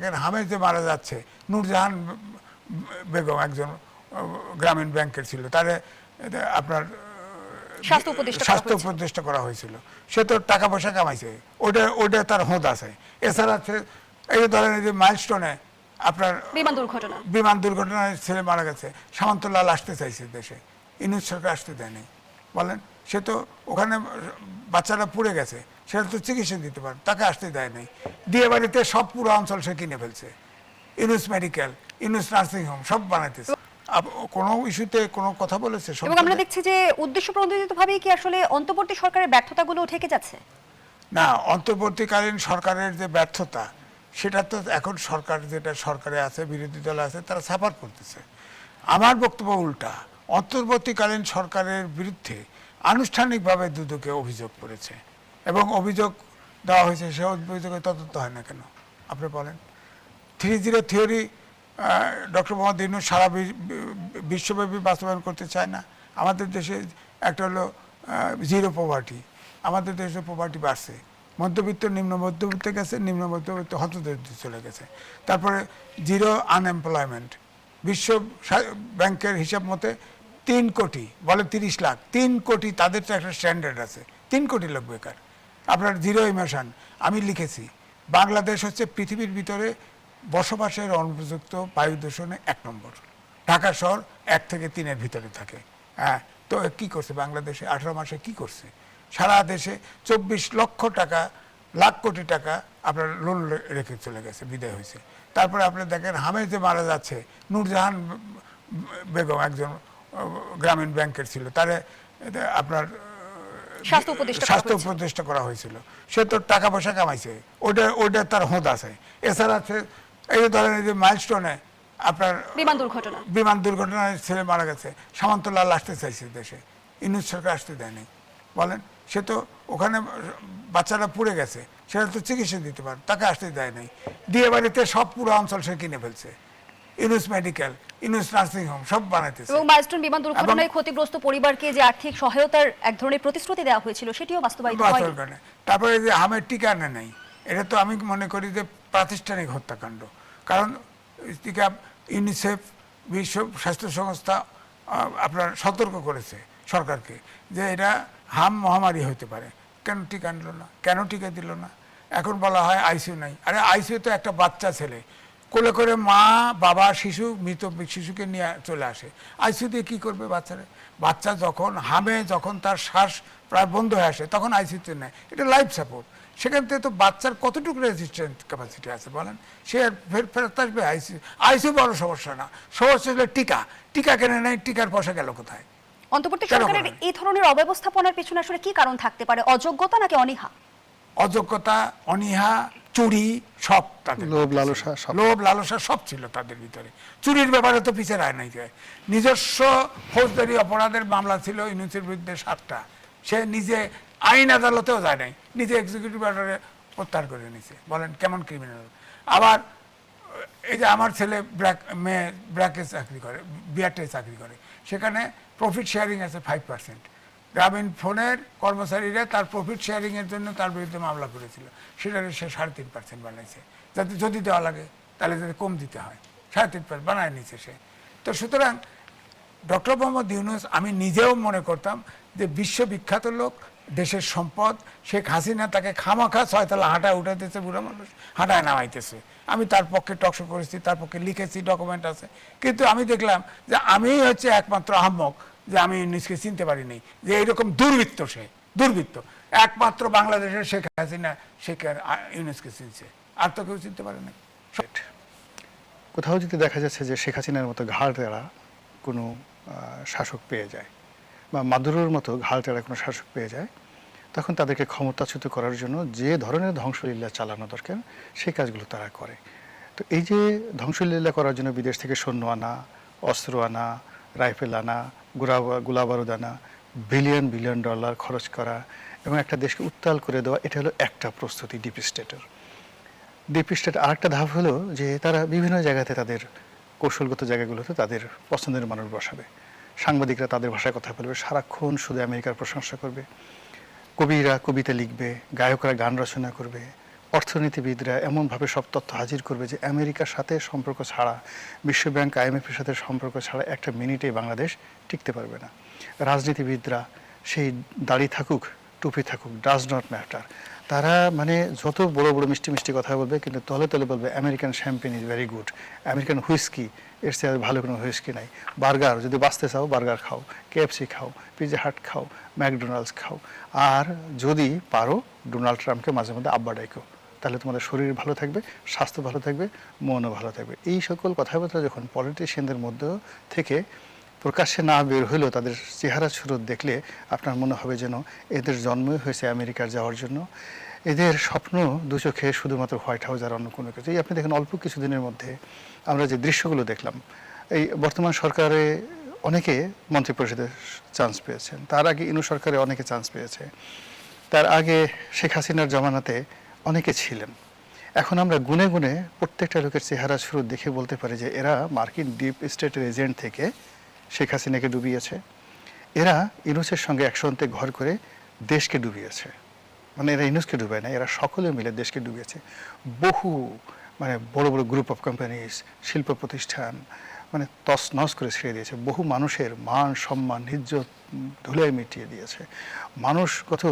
দেখেন হামেজে মারা যাচ্ছে, নূরজাহান বেগম একজন গ্রামীণ ব্যাংকের ছিল, তারে আপনার স্বাস্থ্য উপদেষ্টা করা হয়েছিল, সে তো টাকা পয়সা কামাইছে, ওটা তার হোঁদ আছে। এছাড়া এই ধরেন এই যে মাইলস্টোনে আপনার বিমান দুর্ঘটনায় ছেলে মারা গেছে, সামন্তলাল আসতে চাইছে দেশে, ইউনূস সরকার আসতে দেয়নি। বলেন, সে তো ওখানে বাচ্চারা পুড়ে গেছে, সেটা তো চিকিৎসা দিতে পারে, তাকে আসতে দেয় নাই। দিয়ে বাড়িতে সব পুরো অঞ্চল সে কিনে ফেলছে, Yunus medical, Yunus nursing home সব বানাইতেছে। কোনো ইস্যুতে কোনো কথা বলেছে? এবং আমরা দেখছি যে উদ্দেশ্য প্রণোদিতভাবেই কি আসলে অন্তর্বর্তী সরকারের ব্যর্থতাগুলো থেকে যাচ্ছে? না, অন্তর্বর্তীকালীন সরকারের যে ব্যর্থতা, সেটা তো এখন সরকার যেটা সরকারে আছে, বিরোধী দল আছে, তারা সাফার করতেছে। আমার বক্তব্য উল্টা, অন্তর্বর্তীকালীন সরকারের বিরুদ্ধে আনুষ্ঠানিকভাবে দুদকে অভিযোগ করেছে এবং অভিযোগ দেওয়া হয়েছে। সে অভিযোগে তদন্ত হয় না কেন আপনি বলেন? 3-0 থিওরি ডক্টর মোহাম্মদ ইউনূস সারা বিশ্বব্যাপী বাস্তবায়ন করতে চায় না। আমাদের দেশে একটা হলো জিরো পভার্টি, আমাদের দেশে পভার্টি বাড়ছে, মধ্যবিত্ত নিম্ন মধ্যবিত্তে গেছে, নিম্ন মধ্যবিত্ত হতদরিদ্র চলে গেছে। তারপরে জিরো আনএমপ্লয়মেন্ট, বিশ্ব ব্যাংকের হিসাব মতে 3 কোটি, বলে 30 লাখ, 3 কোটি, তাদের তো একটা স্ট্যান্ডার্ড আছে, 3 কোটি লোক বেকার। আপনার জিরো ইমিশন, আমি লিখেছি বাংলাদেশ হচ্ছে পৃথিবীর ভিতরে বসবাসের অনুপযুক্ত বায়ু দূষণে 1 নম্বর। ঢাকা শহর 1 থেকে 3-এর ভিতরে থাকে। হ্যাঁ, তো কি করছে বাংলাদেশে 18 মাসে? কি করছে? সারা দেশে 24 লক্ষ টাকা, লাখ কোটি টাকা আপনার লোন রেখে চলে গেছে, বিদায় হয়েছে। তারপরে আপনি দেখেন হামেজে মারা যাচ্ছে, নূরজাহান বেগম একজন গ্রামীণ ব্যাংকের ছিল, তারে আপনার স্বাস্থ্য উপদেষ্টা করা হয়েছিল, সে তো টাকা পয়সা কামাইছে, ওটা তার হোঁদ আছে। এছাড়া এই ধরেন এই যে মাইলস্টোনে আপনার বিমান দুর্ঘটনায় ছেলে মারা গেছে, সামন্তলাল আসতে চাইছে দেশে, ইউনূস সরকার আসতে দেয়নি। বলেন, সে তো ওখানে বাচ্চারা পুড়ে গেছে, সেটা তো চিকিৎসা দিতে পারে, তাকে আসতে দেয় নাই। দিয়ে বাড়িতে সব পুরো অঞ্চল সে কিনে ফেলছে, Yunus medical, Yunus nursing home সব বানাইতেছে। এবং মাইলস্টোন বিমান দুর্ঘটনায় ক্ষতিগ্রস্ত পরিবারকে যে আর্থিক সহায়তার এক ধরনের প্রতিশ্রুতি দেওয়া হয়েছিল, সেটিও বাস্তবায়িত হয়নি। তারপরে যে হামের টিকা আনে নাই, এটা তো আমি মনে করি যে প্রাতিষ্ঠানিক হত্যাকাণ্ড। কারণ টিকা ইউনিসেফ, বিশ্ব স্বাস্থ্য সংস্থা আপনার সতর্ক করেছে সরকারকে যে এটা হাম মহামারী হতে পারে, কেন টিকা আনলো না? কেন টিকা দিল না? এখন বলা হয় আইসিইউ নাই। আরে আইসিইউ তো একটা বাচ্চা ছেলে, কোলে করে মা, বাবা, শিশু, মৃত শিশুকে নিয়ে চলে আসে, আইসিইউ দিয়ে কী করবে বাচ্চারা? বাচ্চা যখন হামে, যখন তার শ্বাস প্রায় বন্ধ হয়ে আসে, তখন আইসিইউতে নেয়, এটা লাইফ সাপোর্ট। সেখান থেকে তো বাচ্চার কতটুকু রেজিস্ট্যান্ট ক্যাপাসিটি আছে বলেন? সে ফেরত আসবে? আইসিইউ বড় সমস্যা না, সমস্যা হলো টিকা কেনে নেয়, টিকার পয়সা গেল কোথায়? অন্তর্বর্তী সরকারের এই ধরনের অব্যবস্থাপনার পেছনে আসলে কি কারণ থাকতে পারে? অযোগ্যতা নাকি অনীহা? অযোগ্যতা, অনীহা, চুরি, সব তাদের, লোভ লালসা সব ছিল তাদের ভিতরে। চুরির ব্যাপারে তো পিছিয়ে রায় নাই। নিজস্ব ফৌজদারি অপরাধের মামলা ছিল ইউনূসের বিরুদ্ধে 7টা, সে নিজে আইন আদালতেও যায় নাই, নিজে এক্সিকিউটিভ অর্ডারে প্রত্যাহার করে নিছে। বলেন কেমন ক্রিমিনাল? আবার এই যে আমার ছেলে ব্র্যাকে চাকরি করে, বিআরটে চাকরি করে, সেখানে প্রফিট শেয়ারিং আছে 5%। গ্রামীণ ফোনের কর্মচারীরা তার প্রফিট শেয়ারিংয়ের জন্য তার বিরুদ্ধে মামলা করেছিল, সেটাকে সে 3.5% বানাইছে, যাতে যদি দেওয়া লাগে তাহলে যাতে কম দিতে হয়, 3.5% বানায় নিচ্ছে সে। তো সুতরাং ডক্টর মোহাম্মদ ইউনূস, আমি নিজেও মনে করতাম যে বিশ্ববিখ্যাত লোক, দেশের সম্পদ, শেখ হাসিনা তাকে খামাখা 6 তলা হাঁটায় উঠাইতেছে, বুড়া মানুষ হাঁটায় নামাইতেছে। আমি তার পক্ষে টকশো করেছি, তার পক্ষে লিখেছি, ডকুমেন্ট আছে, কিন্তু আমি দেখলাম যে আমি হচ্ছে একমাত্র আহম্মক যে আমি ইউনূসকে চিনতে পারিনি, যে এইরকম দুর্বৃত্ত, সে দুর্বৃত্ত একমাত্র বাংলাদেশের শেখ হাসিনা শেখ ইউনূসকে চিনছে, আর তো কেউ চিনতে পারে না। কোথাও যদি দেখা যাচ্ছে যে শেখ হাসিনার মতো ঘাড় তেড়া কোনো শাসক পেয়ে যায়, বা মাদুরোর মতো ঘাড় তেড়া কোনো শাসক পেয়ে যায়, তখন তাদেরকে ক্ষমতাচ্যুত করার জন্য যে ধরনের ধ্বংসলীলা চালানো দরকার সেই কাজগুলো তারা করে। তো এই যে ধ্বংসলীলা করার জন্য বিদেশ থেকে সৈন্য আনা, অস্ত্র আনা, রাইফেল আনা, গোলা বারুদ আনা, বিলিয়ন বিলিয়ন ডলার খরচ করা এবং একটা দেশকে উত্তাল করে দেওয়া, এটা হলো একটা প্রস্তুতি ডিপ স্টেটের। ডিপ স্টেট আরেকটা ধাপ হলো যে তারা বিভিন্ন জায়গাতে তাদের কৌশলগত জায়গাগুলোতে তাদের পছন্দের মানুষ বসাবে, সাংবাদিকরা তাদের ভাষায় কথা বলবে, সারাক্ষণ শুধু আমেরিকার প্রশংসা করবে, কবিরা কবিতা লিখবে, গায়করা গান রচনা করবে, অর্থনীতিবিদরা এমনভাবে সব তথ্য হাজির করবে যে আমেরিকার সাথে সম্পর্ক ছাড়া, বিশ্বব্যাংক IMF এর সাথে সম্পর্ক ছাড়া একটা মিনিটে বাংলাদেশ টিকতে পারবে না। রাজনীতিবিদরা সেই দাড়ি থাকুক টুপি থাকুক ডাজ নট ম্যাটার, তারা মানে যত বড় বড় মিষ্টি মিষ্টি কথা বলবে, কিন্তু তলে তলে বলবে American champagne is very good, American whisky এর চেয়ে ভালো কোনো হুইস্কি নাই, বার্গার যদি বাঁচতে চাও বার্গার খাও, KFC খাও, পিৎজা হাট খাও, ম্যাকডোনাল্ডস খাও, আর যদি পারো ডোনাল্ড ট্রাম্পকে মাঝে মধ্যে আব্বা ডাইকো, তাহলে তোমাদের শরীর ভালো থাকবে, স্বাস্থ্য ভালো থাকবে, মনও ভালো থাকবে। এই সকল কথাবার্তা যখন পলিটিশিয়ানদের মধ্যে থেকে প্রকাশ্যে না বের হলেও তাদের চেহারা সুরত দেখলে আপনার মনে হবে যেন এদের জন্মই হয়েছে আমেরিকার যাওয়ার জন্য, এদের স্বপ্ন দু চোখে শুধুমাত্র হোয়াইট হাউস আর অন্য কোনো কিছু। এই আপনি দেখেন অল্প কিছুদিনের মধ্যে আমরা যে দৃশ্যগুলো দেখলাম, এই বর্তমান সরকারে অনেকে মন্ত্রিপরিষদে চান্স পেয়েছেন, তার আগে ইনু সরকারে অনেকে চান্স পেয়েছে, তার আগে শেখ হাসিনার জমানাতে অনেকে ছিলেন। এখন আমরা গুনে গুনে প্রত্যেকটা লোকের চেহারা শুরু দেখে বলতে পারি যে এরা মার্কিন ডিপ স্টেটের এজেন্ট থেকে শেখ হাসিনাকে ডুবিয়েছে, এরা ইউনুসের সঙ্গে একসঙ্গে ঘর করে দেশকে ডুবিয়েছে। মানে এরা ইউনুসকে ডুবায় না, এরা সকলে মিলে দেশকে ডুবিয়েছে। বহু মানে বড় বড় গ্রুপ অফ কোম্পানিজ, শিল্প প্রতিষ্ঠান মানে তছনছ করে ছেড়ে দিয়েছে। বহু মানুষের মান সম্মান ইজ্জত ধুলায় মিটিয়ে দিয়েছে। মানুষ কত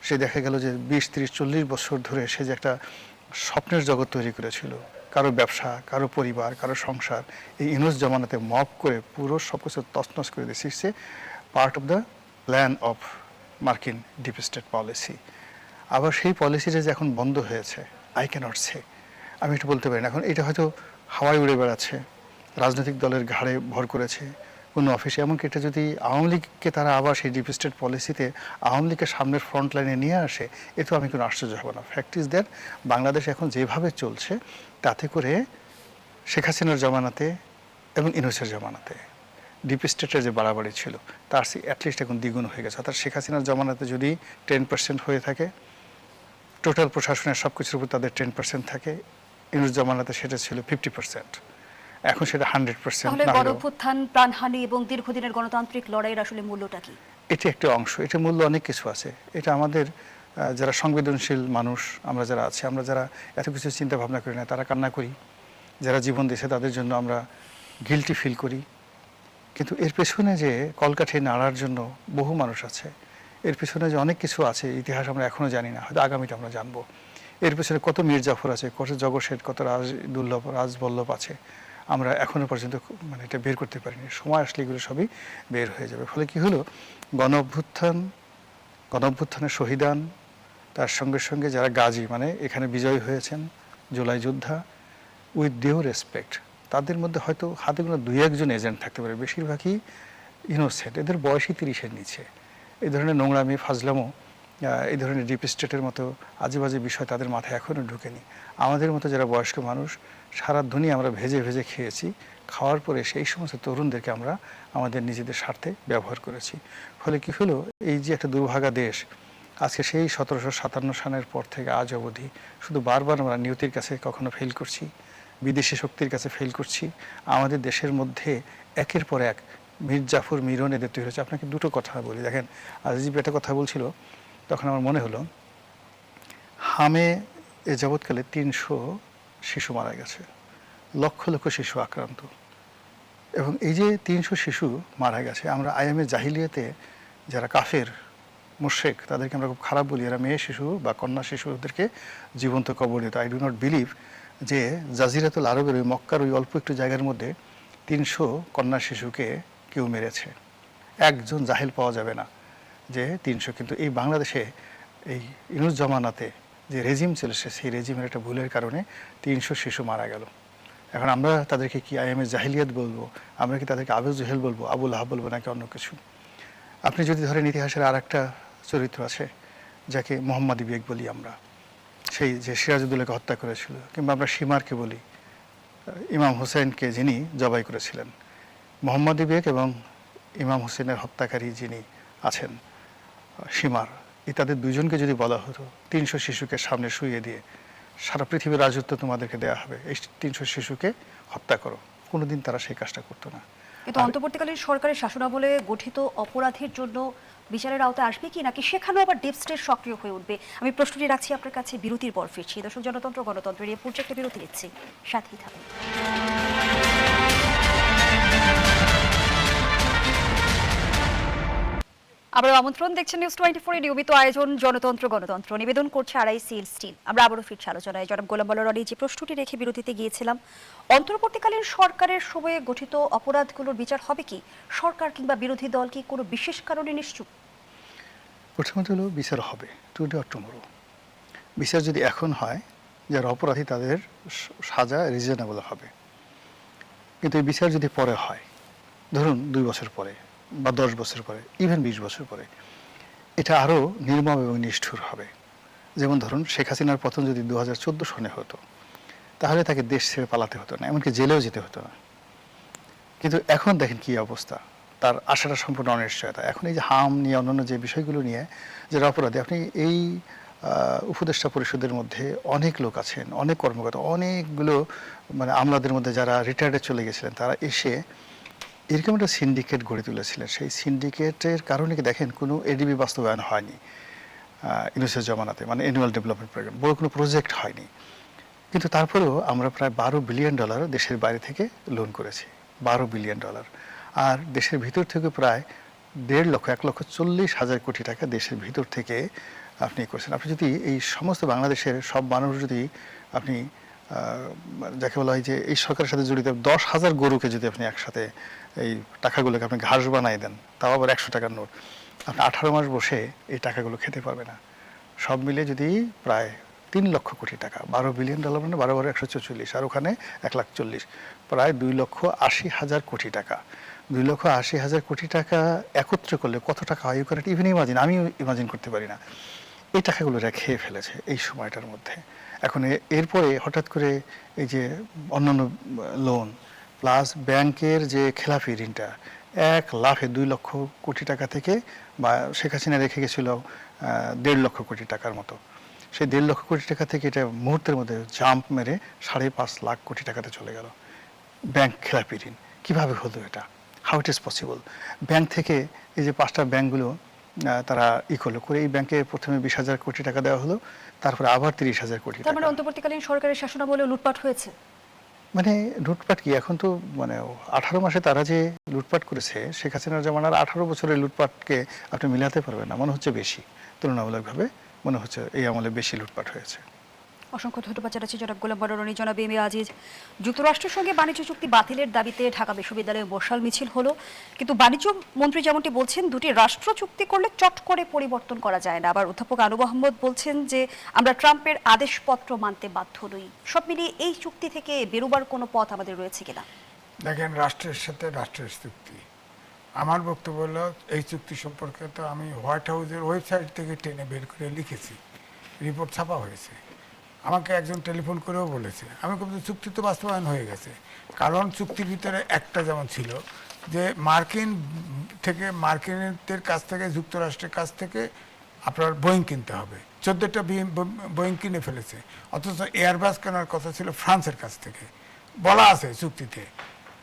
সে দেখা গেল যে 20, 30, 40 বছর ধরে সে যে একটা স্বপ্নের জগৎ তৈরি করেছিল, কারো ব্যবসা, কারো পরিবার, কারো সংসার, এই ইউনুস জমানাতে মপ করে পুরো সব কিছু তছনছ করে দিয়েছে। সে part of the plan of মার্কিন ডিপ স্টেট পলিসি। আবার সেই পলিসিটা যে এখন বন্ধ হয়েছে, আই ক্যানট সে, আমি এটা বলতে পারি না। এখন এটা হয়তো হাওয়ায় উড়ে বেড়াচ্ছে, রাজনৈতিক দলের ঘাড়ে ভর করেছে কোনো অফিসে। এমনকি এটা যদি আওয়ামী লীগকে তারা আবার সেই ডিপ স্টেট পলিসিতে আওয়ামী লীগের সামনের ফ্রন্ট লাইনে নিয়ে আসে, এতেও আমি কোনো আশ্চর্য হব না। ফ্যাক্ট ইজ দ্যাট বাংলাদেশ এখন যেভাবে চলছে তাতে করে শেখ হাসিনার জমানাতে এবং ইউনূসের জমানাতে ডিপ স্টেটের যে বাড়াবাড়ি ছিল তার অ্যাটলিস্ট এখন দ্বিগুণ হয়ে গেছে। অর্থাৎ শেখ হাসিনার জমানাতে যদি 10% হয়ে থাকে, টোটাল প্রশাসনের সব কিছুর উপর তাদের 10% থাকে, ইউনূস জমানাতে সেটা ছিল 50%, এখন সেটা 100%। তাহলে গণঅভ্যুত্থান, প্রাণহানি এবং দীর্ঘদিনের গণতান্ত্রিক লড়াইয়ের আসলে মূল্যটা কি? এটি একটা অংশ, এটা মূল্য অনেক কিছু আছে। এটা আমাদের যারা সংবেদনশীল মানুষ আমরা যারা আছি, আমরা যারা এত কিছু চিন্তা ভাবনা করি না, তারা কান্না করি। যারা জীবন দিয়েছে তাদের জন্য আমরা গিল্টি ফিল করি। কিন্তু এর পেছনে যে কলকাঠি নাড়ার জন্য বহু মানুষ আছে, এর পেছনে যে অনেক কিছু আছে, ইতিহাস আমরা এখনও জানি না, হয়তো আগামীটা আমরা জানবো। এর পেছনে কত মীর জাফর আছে, কত জগৎ, কত রাজবল্লভ আছে, আমরা এখনো পর্যন্ত মানে এটা বের করতে পারিনি। সময় আসলে এগুলো সবই বের হয়ে যাবে। ফলে কি হলো, গণঅভ্যুত্থানের শহীদান, তার সঙ্গে সঙ্গে যারা গাজী মানে এখানে বিজয়ী হয়েছেন, জুলাই যোদ্ধা, উইথ ডিউ রেসপেক্ট, তাদের মধ্যে হয়তো হাতে কোনো 2-1 এজেন্ট থাকতে পারে, বেশিরভাগই ইনোসেন্ট, এদের বয়সই 30-এর নিচে। এই ধরনের নোংরামি, ফাজলামো, এই ধরনের ডিপ স্টেটের মতো আজেবাজে বিষয় তাদের মাথায় এখনও ঢুকেনি। আমাদের মতো যারা বয়স্ক মানুষ, সারা দুনিয়া আমরা ভেজে ভেজে খেয়েছি, খাওয়ার পরে সেই সমস্ত তরুণদেরকে আমরা আমাদের নিজেদের স্বার্থে ব্যবহার করেছি। ফলে কি হলো, এই যে একটা দুর্ভাগা দেশ, আজকে সেই 1757 সালের পর থেকে আজ অবধি শুধু বারবার আমরা নিয়তির কাছে কখনো ফেল করছি, বিদেশি শক্তির কাছে ফেল করছি। আমাদের দেশের মধ্যে একের পর এক মীর জাফর, মিরন এদের তৈরি হচ্ছে। আপনাকে দুটো কথা বলি, দেখেন আজিব একটা কথা বলছিল, তখন আমার মনে হলো হামে এ যাবৎকালে 300 শিশু মারা গেছে, লক্ষ লক্ষ শিশু আক্রান্ত, এবং এই যে 300 শিশু মারা গেছে, আমরা আইএমএ জাহিলিয়াতে যারা কাফের মুশরিক তাদেরকে আমরা খুব খারাপ বলি, এরা মেয়ে শিশু বা কন্যা শিশুদেরকে জীবন্ত কবর দিত। আই ডু নট বিলিভ যে জাজিরাতুল আরবের ওই মক্কার ওই অল্প একটু জায়গার মধ্যে 300 কন্যা শিশুকে কেউ মেরেছে। একজন জাহেল পাওয়া যাবে না যে 300। কিন্তু এই বাংলাদেশে এই ইউনূস জমানাতে যে রেজিম চলেছে, সেই রেজিমের একটা ভুলের কারণে 300 শিশু মারা গেল। এখন আমরা তাদেরকে কি আইএমএ জাহিলিয়াত বলবো, আমরা কি তাদেরকে আবু জেহেল বলবো, আবুল আহাব বলবো, নাকি অন্য কিছু? আপনি যদি ধরেন ইতিহাসের আর একটা চরিত্র আছে যাকে মোহাম্মদী বেগ বলি আমরা, সেই যে সিরাজউদ্দৌলাকে হত্যা করেছিল, কিংবা আমরা সীমারকে বলি, ইমাম হোসেনকে যিনি জবাই করেছিলেন। মোহাম্মদী বেগ এবং ইমাম হোসেনের হত্যাকারী যিনি আছেন সীমার, তাদের দুজনকে যদি বলা হতো 300 শিশুকে সামনে শুইয়ে দিয়ে সারা পৃথিবীর রাজত্ব তোমাদেরকে দেওয়া হবে, এই 300 শিশুকে হত্যা করো, কোনোদিন তারা সেই কাজটা করতো না। কিন্তু অন্তর্বর্তীকালীন সরকারের শাসনামলে গঠিত অপরাধের জন্য বিচারের আওতায় আসবে কি, নাকি সেখানেও আবার ডিপ স্টেট সক্রিয় হয়ে উঠবে? আমি প্রশ্নটি রাখছি আপনার কাছে, বিরতির পর ফিরছি। দর্শক, জনতন্ত্র গণতন্ত্রের এই পর্যায়ে একটা বিরতি নিচ্ছি, সাথেই থাকুন। আবার আমন্ত্রণ, দেখছেন নিউজ 24 নিয়মিত আয়োজন জনতন্ত্র গণতন্ত্র, নিবেদন করছে আড়াইসিএল স্টিল। আমরা আবারও ফিরছি আলোচনায়। জনাব গোলাম মোল্লা রনি, যে প্রশ্নটি রেখে বিরতিতে গিয়েছিলাম, অন্তর্বর্তীকালীন সরকারের সময়ে গঠিত অপরাধগুলোর বিচার হবে কি? সরকার কিংবা বিরোধী দল কি কোনো বিশেষ কারণে নিশ্চুপ? প্রথমত হলো বিচার হবে টুডে অর টুমোরো। বিচার যদি এখন হয়, যারা অপরাধী তাদের সাজা রিজনেবল হবে। কিন্তু এই বিচার যদি পরে হয়, ধরুন 2 বছর পরে বা 10 বছর পরে, ইভেন 20 বছর পরে, এটা আরও নির্মম এবং নিষ্ঠুর হবে। যেমন ধরুন শেখ হাসিনার পতন যদি 2014 সনে হতো, তাহলে তাকে দেশ ছেড়ে পালাতে হতো না, এমনকি জেলেও যেতে হতো না। কিন্তু এখন দেখেন কি অবস্থা, তার আশাটা সম্পূর্ণ অনিশ্চয়তা। এখন এই যে হাম নিয়ে অন্যান্য যে বিষয়গুলো নিয়ে যারা অপরাধী, আপনি এই উপদেষ্টা পরিষদের মধ্যে অনেক লোক আছেন, অনেক কর্মকর্তা, অনেকগুলো মানে আমলাদের মধ্যে যারা রিটায়ার্ডে চলে গেছিলেন, তারা এসে এরকম একটা সিন্ডিকেট গড়ে তুলেছিলেন। সেই সিন্ডিকেটের কারণে কি দেখেন কোনো এডিবি বাস্তবায়ন হয়নি ইউনূসের জমানাতে, মানে অ্যানুয়াল ডেভেলপমেন্ট প্রোগ্রাম, বড় কোনো প্রজেক্ট হয়নি। কিন্তু তারপরেও আমরা প্রায় $12 বিলিয়ন দেশের বাইরে থেকে লোন করেছি, $12 বিলিয়ন। আর দেশের ভিতর থেকে প্রায় 1,40,00,000 কোটি টাকা দেশের ভিতর থেকে আপনি করছেন। আপনি যদি এই সমস্ত বাংলাদেশের সব মানুষ যদি আপনি যাকে বলা হয় যে এই সরকারের সাথে জড়িত 10,000 গরুকে যদি আপনি একসাথে এই টাকাগুলোকে আপনি ঘাস বানাই দেন, তাও আবার 100 টাকার নোট, আপনি 18 মাস বসে এই টাকাগুলো খেতে পারবে না। সব মিলে যদি প্রায় 3 লক্ষ কোটি টাকা, $12 বিলিয়ন মানে 12 × 144, আর ওখানে 1,40,00,000, প্রায় 2,80,000 কোটি টাকা। 2,80,000 কোটি টাকা একত্র করলে কত টাকা হয়, ইউ ক্যান ইভেন ইমাজিন, আমিও ইমাজিন করতে পারি না। এই টাকাগুলো এরা খেয়ে ফেলেছে এই সময়টার মধ্যে। এখন এরপরে হঠাৎ করে এই যে অন্যান্য লোন প্লাস ব্যাংকের যে খেলাফি ঋণটা, এক লাফে 2 লক্ষ কোটি টাকা থেকে, বা শেখ হাসিনা রেখে গেছিল 1.5 লক্ষ কোটি টাকার মতো, সেই 1.5 লক্ষ কোটি টাকা থেকে এটা মুহূর্তের মধ্যে জাম্প মেরে 5.5 লাখ কোটি টাকাতে চলে গেল। ব্যাংক খেলাপি ঋণ কীভাবে হলো এটা? How it is possible? Bank থেকে এই যে 5টা ব্যাংকগুলো তারা করলো করে, এই ব্যাংকে প্রথমে 20,000 কোটি টাকা দেওয়া হলো, তারপরে আবার 30,000 কোটি টাকা। তার মানে অন্তর্বর্তীকালীন সরকারের শাসনামলেও লুটপাট হয়েছে। মানে লুটপাট কি, এখন তো মানে 18 মাসে তারা যে লুটপাট করেছে, শেখ হাসিনার জামানার 18 বছরের লুটপাটকে আপনি মিলাতে পারবেন না। মনে হচ্ছে বেশি, তুলনামূলকভাবে মনে হচ্ছে এই আমলে বেশি লুটপাট হয়েছে। অসংখ্য ধন্যবাদ জানাচ্ছি জনাব গোলাম মোল্লা রনি। জনাব এম এ আজিজ, যুক্তরাষ্ট্রের সঙ্গে বাণিজ্য চুক্তি বাতিলের দাবিতে ঢাকা বিশ্ববিদ্যালয়ে মশাল মিছিল হলো, কিন্তু বাণিজ্য মন্ত্রী যেমনটি বলছেন, দুটি রাষ্ট্র চুক্তি করলে চট করে পরিবর্তন করা যায় না। আবার অধ্যাপক আনু আহমদ বলছেন যে আমরা ট্রাম্পের আদেশপত্র মানতে বাধ্য নই। সব মিলিয়ে এই চুক্তি থেকে বেরোবার কোনো পথ আমাদের রয়েছে কিনা? দেখেন, রাষ্ট্রের সাথে রাষ্ট্রের চুক্তি, আমার বক্তব্য হলো এই চুক্তি সম্পর্কে তো আমি হোয়াইট হাউসের ওয়েবসাইট থেকে টেনে বের করে লিখেছি, রিপোর্ট ছাপা হয়েছে। আমাকে একজন টেলিফোন করেও বলেছে, আমি কিন্তু চুক্তি তো বাস্তবায়ন হয়ে গেছে। কারণ চুক্তির ভিতরে একটা যেমন ছিল যে মার্কিনদের কাছ থেকে, যুক্তরাষ্ট্রের কাছ থেকে আপনার বোয়িং কিনতে হবে। 14টা বোয়িং কিনে ফেলেছে, অথচ এয়ারবাস কেনার কথা ছিল ফ্রান্সের কাছ থেকে। বলা আছে চুক্তিতে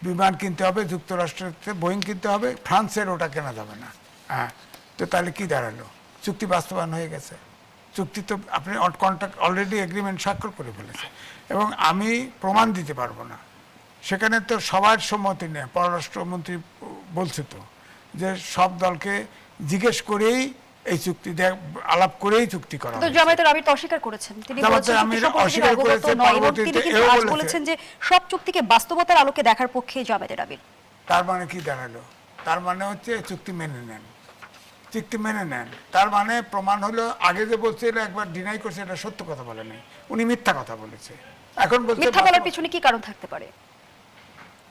বিমান কিনতে হবে যুক্তরাষ্ট্রের, বোয়িং কিনতে হবে, ফ্রান্সের ওটা কেনা যাবে না। হ্যাঁ, তো তাহলে কি দাঁড়ালো? চুক্তি বাস্তবায়ন হয়ে গেছে। চুক্তি তো আপনি কন্ট্রাক্ট অলরেডি এগ্রিমেন্ট স্বাক্ষর করে ফেলেছে, এবং আমি প্রমাণ দিতে পারবো না। সেখানে তো সবার সম্মতি নেই। পররাষ্ট্রমন্ত্রী বলছে তো যে সব দলকে জিজ্ঞেস করেই এই চুক্তি আলাপ করেই চুক্তি করা তো জামায়াতের আমির অস্বীকার করেছেন, তিনি বলেছেন অস্বীকার করেছেন, তিনি কিন্তু আজ বলেছেন যে সব চুক্তিকে বাস্তবতার আলোকে দেখার পক্ষে জামায়াতের আমির। তার মানে কি দাঁড়ালো? তার মানে হচ্ছে চুক্তি মেনে নেন, চুক্তি মেনে নেন। তার মানে প্রমাণ হলো আগে যে বলছিল একবার ডিনাই করছে, এটা সত্য কথা বলে নাই, উনি মিথ্যা কথা বলেছে। এখন বলছে মিথ্যা বলার পিছনে কি কারণ থাকতে পারে?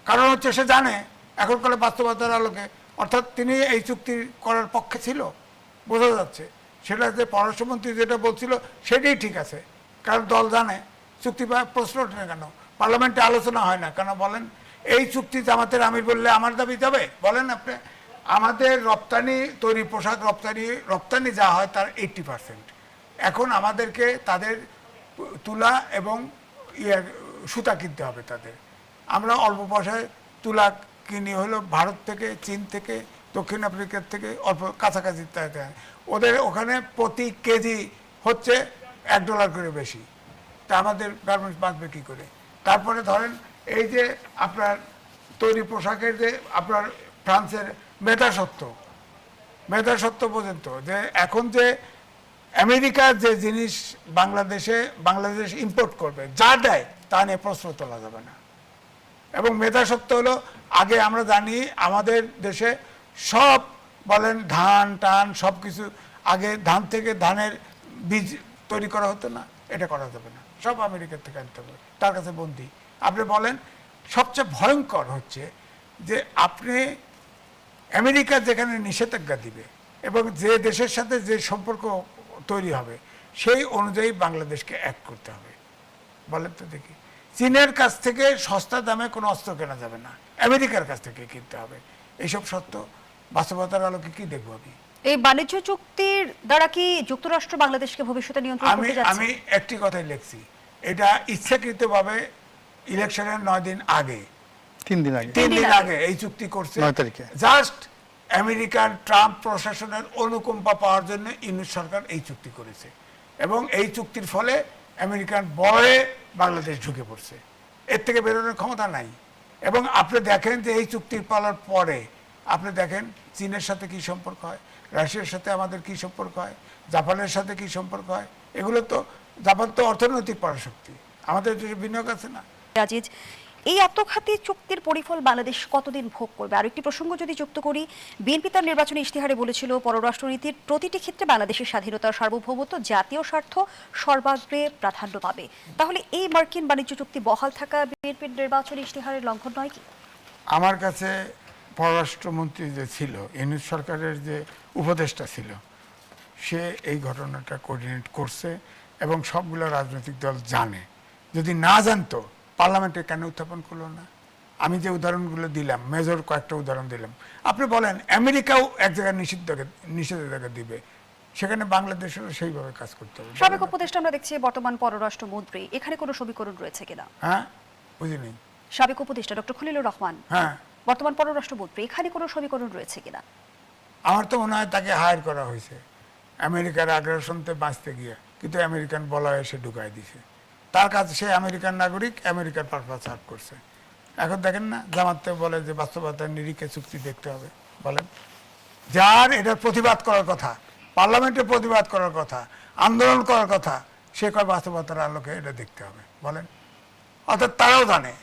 কারণ হচ্ছে সে জানে এখন কালে বাস্তবতার আলোকে, অর্থাৎ তিনি এই চুক্তি করার পক্ষে ছিল, বোঝা যাচ্ছে। সেটা যে পররাষ্ট্রমন্ত্রী যেটা বলছিল সেটাই ঠিক আছে, কারণ দল জানে চুক্তি প্রশ্ন ওঠে না কেন, পার্লামেন্টে আলোচনা হয় না কেন বলেন? এই চুক্তি জামাতের আমির বললে আমার দাবি যাবে বলেন আপনি? আমাদের রপ্তানি, তৈরি পোশাক রপ্তানি যা হয় তার 80%। এখন আমাদেরকে তাদের তুলা এবং সুতা কিনতে হবে তাদের। আমরা অল্প পয়সায় তুলা কিনি হলো ভারত থেকে, চীন থেকে, দক্ষিণ আফ্রিকার থেকে অল্প কাছাকাছি থাকে। ওদের ওখানে প্রতি কেজি হচ্ছে $1 করে বেশি, তা আমাদের গার্মেন্টস বাঁচবে কী করে? তারপরে ধরেন এই যে আপনার তৈরি পোশাকের যে আপনার ফ্রান্সের মেধাসত্ব পর্যন্ত, যে এখন যে আমেরিকার যে জিনিস বাংলাদেশ ইম্পোর্ট করবে, যা দেয় তা নিয়ে প্রশ্ন তোলা যাবে না। এবং মেধাসত্ব হলো, আগে আমরা জানি আমাদের দেশে সব বলেন ধান টান সব কিছু, আগে ধান থেকে ধানের বীজ তৈরি করা হতো না, এটা করা যাবে না, সব আমেরিকার থেকে আনতে হবে, তার কাছে বন্দি। আপনি বলেন সবচেয়ে ভয়ঙ্কর হচ্ছে যে আপনি আমেরিকা যেখানে নিষেধাজ্ঞা দিবে এবং যে দেশের সাথে যে সম্পর্ক তৈরি হবে সেই অনুযায়ী বাংলাদেশকে অ্যাক্ট করতে হবে। বলেন তো দেখি, চীনের কাছ থেকে সস্তা দামে কোনো অস্ত্র কেনা যাবে না, আমেরিকার কাছ থেকে কিনতে হবে। এইসব সত্য বাস্তবতার আলোকে কি দেখবো আমি? এই বাণিজ্য চুক্তির দ্বারা কি যুক্তরাষ্ট্র বাংলাদেশকে ভবিষ্যতে নিয়ন্ত্রণ করতে যাচ্ছে? আমি একটি কথাই লিখছি, এটা ইচ্ছাকৃতভাবে ইলেকশনের 9 দিন আগে, 3 দিন আগে 3 দিন আগে এই চুক্তি করছে, 9 তারিখে, জাস্ট আমেরিকান ট্রাম্প প্রশাসনের অনুকম্পা পাওয়ার জন্য ইউনিট সরকার এই চুক্তি করেছে। এবং এই চুক্তির ফলে আমেরিকান বয়ে বাংলাদেশ ঢুকে পড়ছে, এর থেকে বেরোনোর ক্ষমতা নাই। এবং আপনি দেখেন যে এই চুক্তির পালার পরে আপনি দেখেন চীনের সাথে কি সম্পর্ক হয়, রাশিয়ার সাথে আমাদের কি সম্পর্ক হয়, জাপানের সাথে কি সম্পর্ক হয়। এগুলো তো, জাপান তো অর্থনৈতিক পরাশক্তি, আমাদের দেশে বিনিয়োগ আছে না। আজিজ, এই আত্মঘাতী চুক্তির পরিফল বাংলাদেশ কতদিন ভোগ করবে? আর একটি প্রসঙ্গ যদি যুক্ত করি, বিএনপি তার নির্বাচনী ইশতেহারে বলেছিল পররাষ্ট্রনীতির প্রতিটি ক্ষেত্রে বাংলাদেশের স্বাধীনতা, সার্বভৌমত্ব, জাতীয় স্বার্থ সর্বাগ্রে প্রাধান্য পাবে। তাহলে এই মার্কিন বাণিজ্য চুক্তি বহাল থাকা বিএনপির নির্বাচনী ইশতেহারের লঙ্ঘন নয় কি? আমার কাছে পররাষ্ট্রমন্ত্রী যে ছিল, ইউনিট সরকারের যে উপদেষ্টা ছিল, সে এই ঘটনাটা কোঅর্ডিনেট করছে এবং সবগুলো রাজনৈতিক দল জানে। যদি না জানতো পার্লামেন্টে কেন উত্থাপন করলো না? আমি যে উদাহরণগুলো দিলাম, মেজর কয়েকটা উদাহরণ দিলাম, আপনি বলেন আমেরিকাও এক জায়গায় নিষেধাজ্ঞা দিবে, সেখানে বাংলাদেশেরও সেইভাবে কাজ করতে হবে। সাবেক উপদেষ্টা আমরা দেখছি বর্তমান পররাষ্ট্রমন্ত্রী, এখানে কোনো সমীকরণ রয়েছে কিনা? হ্যাঁ, বুঝিনি। সাবেক উপদেষ্টা ডক্টর খলিলুর রহমান, হ্যাঁ, বর্তমান পররাষ্ট্রমন্ত্রী, এখানে কোনো সমীকরণ রয়েছে কিনা? আমার তো মনে হয় তাকে হায়ার করা হয়েছে আমেরিকার আগ্রাসনতে বাঁচতে গিয়ে, কিন্তু আমেরিকান বলা এসে ঢুকাই দিছে। তার কাছে সে আমেরিকান নাগরিক, আমেরিকার পারপাস সার্ভ করছে। এখন দেখেন না, জামাতে বলে যে বাস্তবতার নিরিখে চুক্তি দেখতে হবে। বলেন, যার এটার প্রতিবাদ করার কথা, পার্লামেন্টে প্রতিবাদ করার কথা, আন্দোলন করার কথা, সে কয় বাস্তবতার আলোকে এটা দেখতে হবে। বলেন, অর্থাৎ তারাও জানে,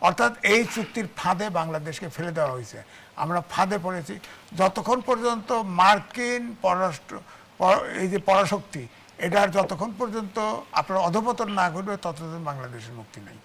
অর্থাৎ এই চুক্তির ফাঁদে বাংলাদেশকে ফেলে দেওয়া হয়েছে। আমরা ফাঁদে পড়েছি। যতক্ষণ পর্যন্ত মার্কিন এই যে পরাশক্তি, এটার যতক্ষণ পর্যন্ত আপনার অধপতন না ঘটবে ততদিন বাংলাদেশের মুক্তি নেই।